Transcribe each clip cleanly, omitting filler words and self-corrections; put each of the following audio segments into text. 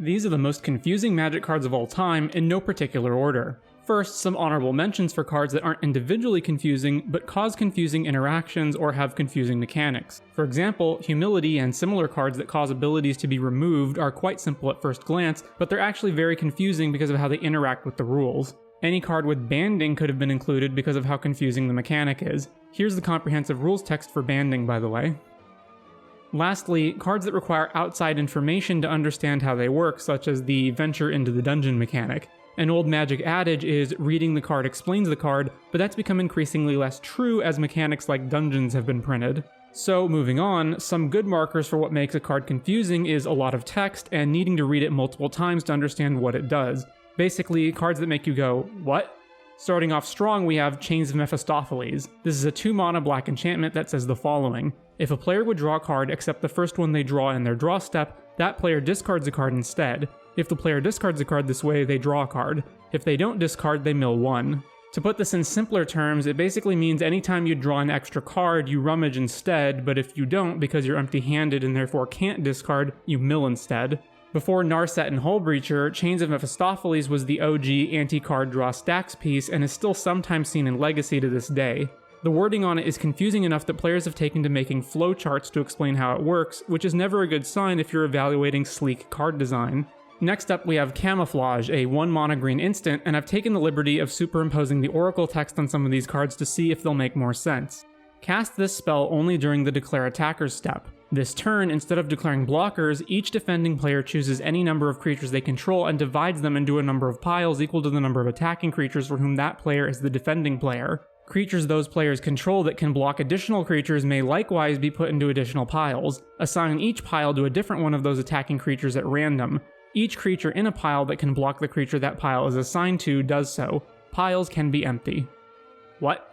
These are the most confusing Magic cards of all time in no particular order. First, some honorable mentions for cards that aren't individually confusing, but cause confusing interactions or have confusing mechanics. For example, Humility and similar cards that cause abilities to be removed are quite simple at first glance, but they're actually very confusing because of how they interact with the rules. Any card with banding could have been included because of how confusing the mechanic is. Here's the comprehensive rules text for banding, by the way. Lastly, cards that require outside information to understand how they work, such as the venture into the dungeon mechanic. An old Magic adage is, reading the card explains the card, but that's become increasingly less true as mechanics like dungeons have been printed. So moving on, some good markers for what makes a card confusing is a lot of text and needing to read it multiple times to understand what it does. Basically, cards that make you go, what? Starting off strong, we have Chains of Mephistopeles. This is a 2-mana black enchantment that says the following. If a player would draw a card except the first one they draw in their draw step, that player discards a card instead. If the player discards a card this way, they draw a card. If they don't discard, they mill one. To put this in simpler terms, it basically means anytime you draw an extra card, you rummage instead, but if you don't, because you're empty-handed and therefore can't discard, you mill instead. Before Narset and Hullbreacher, Chains of Mephistopheles was the OG anti-card draw stacks piece and is still sometimes seen in Legacy to this day. The wording on it is confusing enough that players have taken to making flowcharts to explain how it works, which is never a good sign if you're evaluating sleek card design. Next up we have Camouflage, a 1-mana green instant, and I've taken the liberty of superimposing the Oracle text on some of these cards to see if they'll make more sense. Cast this spell only during the Declare Attackers step. This turn, instead of declaring blockers, each defending player chooses any number of creatures they control and divides them into a number of piles equal to the number of attacking creatures for whom that player is the defending player. Creatures those players control that can block additional creatures may likewise be put into additional piles. Assign each pile to a different one of those attacking creatures at random. Each creature in a pile that can block the creature that pile is assigned to does so. Piles can be empty. What?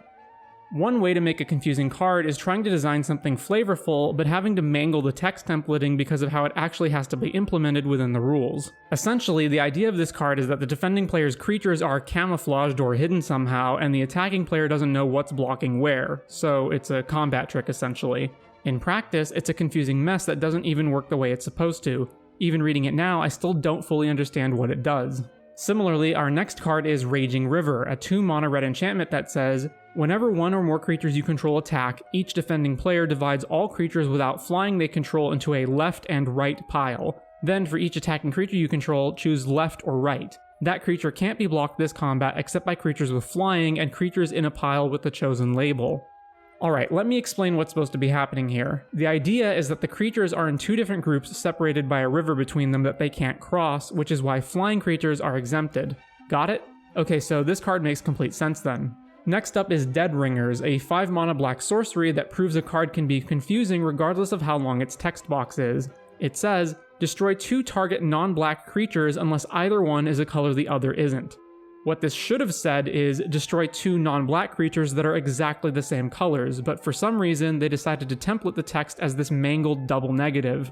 One way to make a confusing card is trying to design something flavorful, but having to mangle the text templating because of how it actually has to be implemented within the rules. Essentially, the idea of this card is that the defending player's creatures are camouflaged or hidden somehow, and the attacking player doesn't know what's blocking where, so it's a combat trick essentially. In practice, it's a confusing mess that doesn't even work the way it's supposed to. Even reading it now, I still don't fully understand what it does. Similarly, our next card is Raging River, a 2-mana red enchantment that says, whenever one or more creatures you control attack, each defending player divides all creatures without flying they control into a left and right pile. Then, for each attacking creature you control, choose left or right. That creature can't be blocked this combat except by creatures with flying and creatures in a pile with the chosen label. Alright, let me explain what's supposed to be happening here. The idea is that the creatures are in 2 different groups separated by a river between them that they can't cross, which is why flying creatures are exempted. Got it? Okay, so this card makes complete sense then. Next up is Dead Ringers, a 5-mana black sorcery that proves a card can be confusing regardless of how long its text box is. It says, destroy 2 target non-black creatures unless either one is a color the other isn't. What this should have said is, destroy 2 non-black creatures that are exactly the same colors, but for some reason they decided to template the text as this mangled double negative.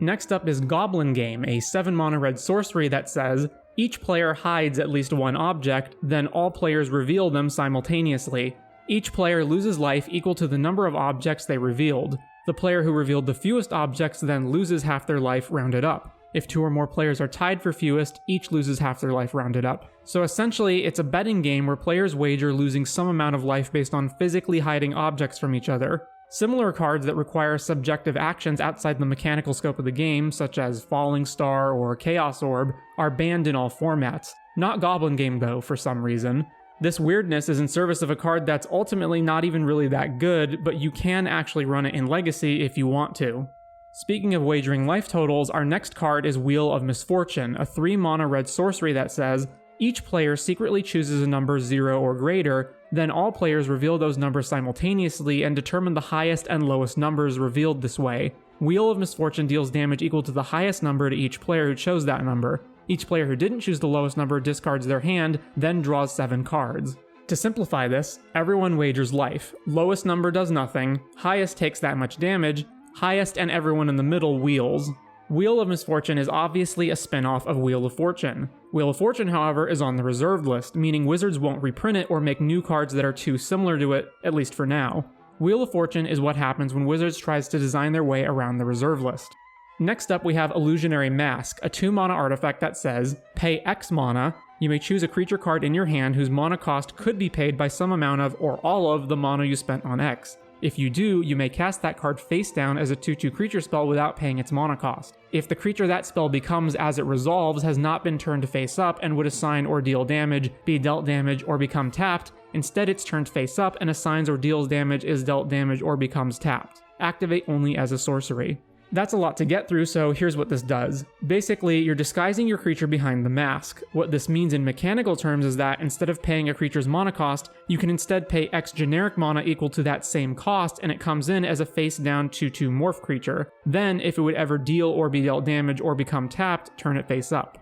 Next up is Goblin Game, a 7-mana red sorcery that says, each player hides at least one object, then all players reveal them simultaneously. Each player loses life equal to the number of objects they revealed. The player who revealed the fewest objects then loses half their life rounded up. If 2 or more players are tied for fewest, each loses half their life rounded up. So essentially, it's a betting game where players wager losing some amount of life based on physically hiding objects from each other. Similar cards that require subjective actions outside the mechanical scope of the game, such as Falling Star or Chaos Orb, are banned in all formats. Not Goblin Game though, for some reason. This weirdness is in service of a card that's ultimately not even really that good, but you can actually run it in Legacy if you want to. Speaking of wagering life totals, our next card is Wheel of Misfortune, a 3-mana red sorcery that says, each player secretly chooses a number 0 or greater, then all players reveal those numbers simultaneously and determine the highest and lowest numbers revealed this way. Wheel of Misfortune deals damage equal to the highest number to each player who chose that number. Each player who didn't choose the lowest number discards their hand, then draws 7 cards. To simplify this, everyone wagers life. Lowest number does nothing, highest takes that much damage, highest and everyone in the middle wheels. Wheel of Misfortune is obviously a spin-off of Wheel of Fortune. Wheel of Fortune, however, is on the reserved list, meaning Wizards won't reprint it or make new cards that are too similar to it, at least for now. Wheel of Fortune is what happens when Wizards tries to design their way around the reserve list. Next up we have Illusionary Mask, a 2-mana artifact that says, pay X mana, you may choose a creature card in your hand whose mana cost could be paid by some amount of or all of the mana you spent on X. If you do, you may cast that card face down as a 2/2 creature spell without paying its mana cost. If the creature that spell becomes as it resolves has not been turned face up and would assign or deal damage, be dealt damage, or become tapped, instead it's turned face up and assigns or deals damage, is dealt damage, or becomes tapped. Activate only as a sorcery. That's a lot to get through, so here's what this does. Basically, you're disguising your creature behind the mask. What this means in mechanical terms is that instead of paying a creature's mana cost, you can instead pay X generic mana equal to that same cost, and it comes in as a face-down 2/2 morph creature. Then, if it would ever deal or be dealt damage or become tapped, turn it face up.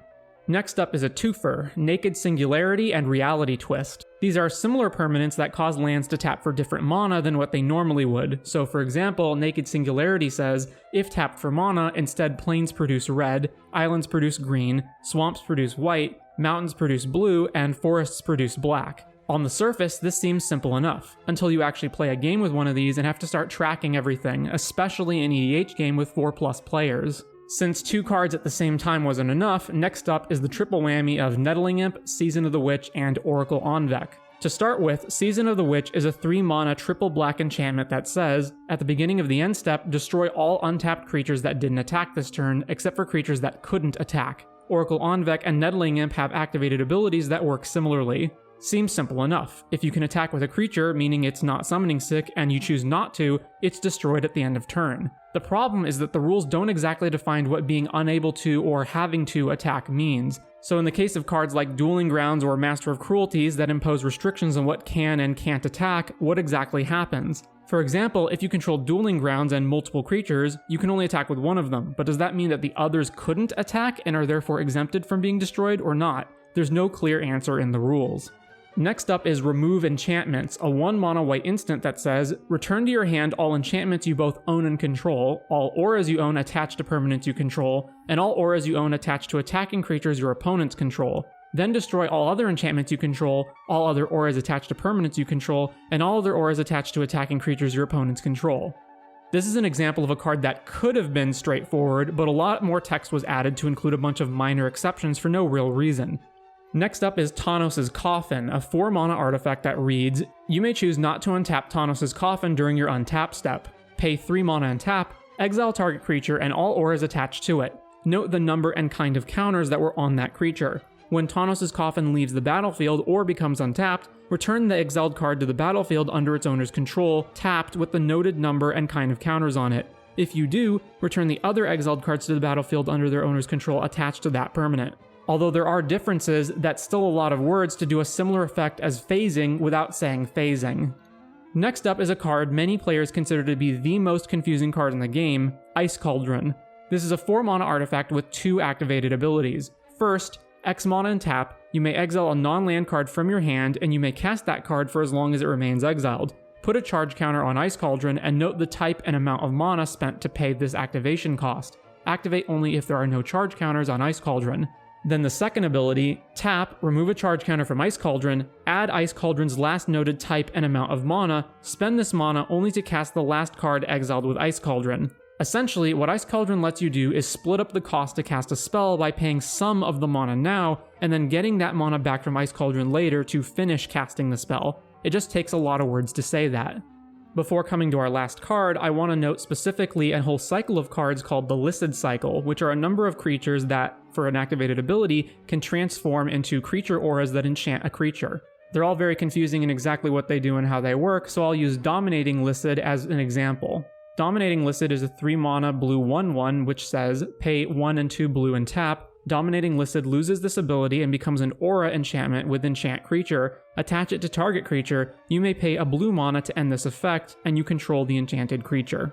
Next up is a twofer, Naked Singularity and Reality Twist. These are similar permanents that cause lands to tap for different mana than what they normally would. So for example, Naked Singularity says, if tapped for mana, instead plains produce red, islands produce green, swamps produce white, mountains produce blue, and forests produce black. On the surface, this seems simple enough, until you actually play a game with one of these and have to start tracking everything, especially an EDH game with 4+ players. Since 2 cards at the same time wasn't enough, next up is the triple whammy of Nettling Imp, Season of the Witch, and Oracle Onvek. To start with, Season of the Witch is a 3-mana triple black enchantment that says, at the beginning of the end step, destroy all untapped creatures that didn't attack this turn, except for creatures that couldn't attack. Oracle Onvek and Nettling Imp have activated abilities that work similarly. Seems simple enough. If you can attack with a creature, meaning it's not summoning sick, and you choose not to, it's destroyed at the end of turn. The problem is that the rules don't exactly define what being unable to or having to attack means. So in the case of cards like Dueling Grounds or Master of Cruelties that impose restrictions on what can and can't attack, what exactly happens? For example, if you control Dueling Grounds and multiple creatures, you can only attack with one of them, but does that mean that the others couldn't attack and are therefore exempted from being destroyed or not? There's no clear answer in the rules. Next up is Remove Enchantments, a 1-mana white instant that says, return to your hand all enchantments you both own and control, all auras you own attached to permanents you control, and all auras you own attached to attacking creatures your opponents control. Then destroy all other enchantments you control, all other auras attached to permanents you control, and all other auras attached to attacking creatures your opponents control. This is an example of a card that could have been straightforward, but a lot more text was added to include a bunch of minor exceptions for no real reason. Next up is Tawnos' Coffin, a 4-mana artifact that reads, you may choose not to untap Tawnos' Coffin during your untap step. Pay 3 mana and tap, exile target creature and all auras attached to it. Note the number and kind of counters that were on that creature. When Tawnos' Coffin leaves the battlefield or becomes untapped, return the exiled card to the battlefield under its owner's control, tapped with the noted number and kind of counters on it. If you do, return the other exiled cards to the battlefield under their owner's control attached to that permanent. Although there are differences, that's still a lot of words to do a similar effect as phasing without saying phasing. Next up is a card many players consider to be the most confusing card in the game, Ice Cauldron. This is a 4-mana artifact with 2 activated abilities. First, X mana and tap, you may exile a non-land card from your hand and you may cast that card for as long as it remains exiled. Put a charge counter on Ice Cauldron and note the type and amount of mana spent to pay this activation cost. Activate only if there are no charge counters on Ice Cauldron. Then the second ability, tap, remove a charge counter from Ice Cauldron, add Ice Cauldron's last noted type and amount of mana, spend this mana only to cast the last card exiled with Ice Cauldron. Essentially, what Ice Cauldron lets you do is split up the cost to cast a spell by paying some of the mana now, and then getting that mana back from Ice Cauldron later to finish casting the spell. It just takes a lot of words to say that. Before coming to our last card, I want to note specifically a whole cycle of cards called the Licids cycle, which are a number of creatures that, for an activated ability, can transform into creature auras that enchant a creature. They're all very confusing in exactly what they do and how they work, so I'll use Dominating Licid as an example. Dominating Licid is a 3-mana blue 1/1 which says, pay 1 and 2 blue and tap. Dominating Licid loses this ability and becomes an aura enchantment with enchant creature. Attach it to target creature, you may pay a blue mana to end this effect, and you control the enchanted creature.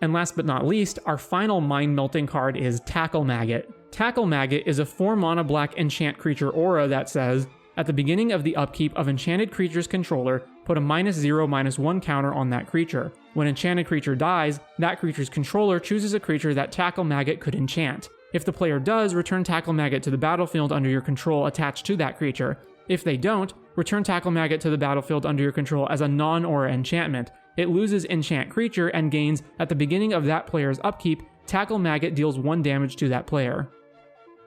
And last but not least, our final mind-melting card is Takklemaggot. Takklemaggot is a 4-mana black enchant creature aura that says, at the beginning of the upkeep of enchanted creature's controller, put a -0/-1 counter on that creature. When enchanted creature dies, that creature's controller chooses a creature that Takklemaggot could enchant. If the player does, return Takklemaggot to the battlefield under your control attached to that creature. If they don't, return Takklemaggot to the battlefield under your control as a non-aura enchantment. It loses enchant creature and gains, at the beginning of that player's upkeep, Takklemaggot deals 1 damage to that player.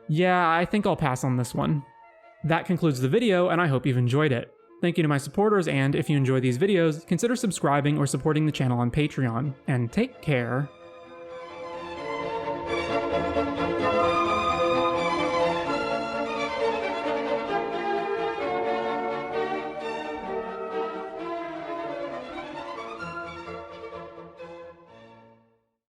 Yeah, I think I'll pass on this one. That concludes the video, and I hope you've enjoyed it. Thank you to my supporters, and if you enjoy these videos, consider subscribing or supporting the channel on Patreon, and take care.